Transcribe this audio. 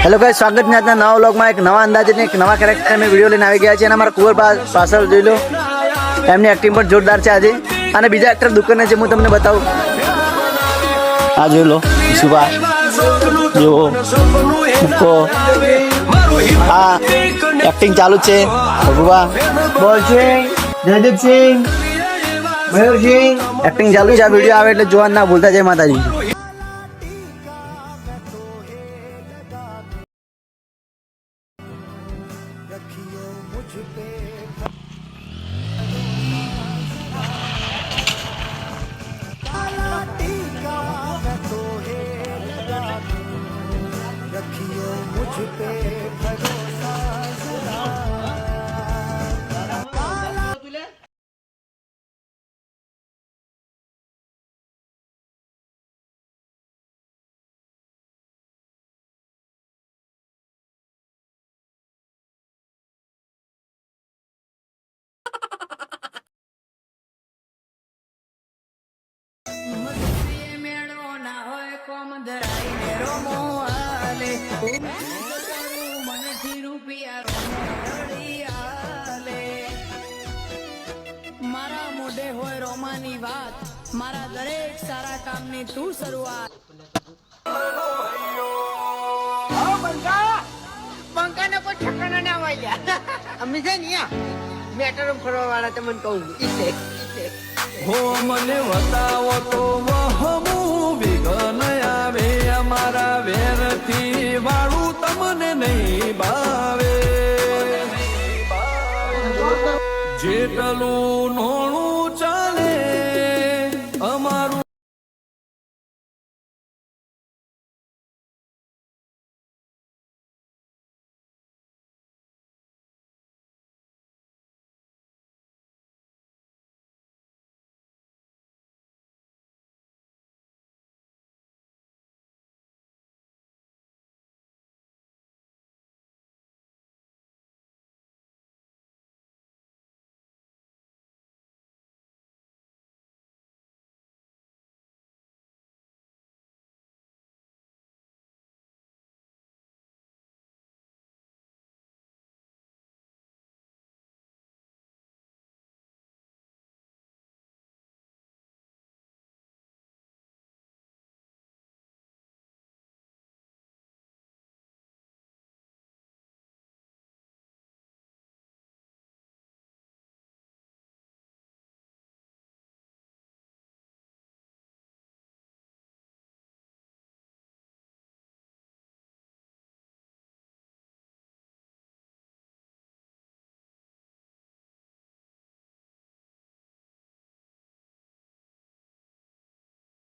Hello guys, સ્વાગત છે આજના નવા વ્લોગમાં. એક નવા અંદાજે એક નવા કેરેક્ટર મેં વિડીયો લઈને આવી ગયા છે અને અમારા કુંવર પાછળ જોઈ લો, એમની એક્ટિંગ પણ જોરદાર છે આજે. અને બીજા એક્ટર દુકાને છે, હું તમને બતાવું. આ જોઈ લો, સુભા જુઓ, મુક્કો, આ એક્ટિંગ ચાલુ છે. ભગવા બોલસિંહ, જયદીપસિંહ, મયુરસિંહ, એક્ટિંગ ચાલુ છે. આ વિડીયો આવે એટલે જોવા ના ભૂલતા. જય માતાજી. મારા મોઢે હોય રોમાની વાત, મારા દરેક સારા કામની તું શરૂઆત. બંકાને કોઈ ઠકાણા ના વાળ્યા અમે છે ને મેટર ફરવા વાળા તમને કહું હો મને બતાવો તો વહમું વિઘન આવે, અમારા વેરથી વાળું તમને નહીં ભાવે. જેટલું નો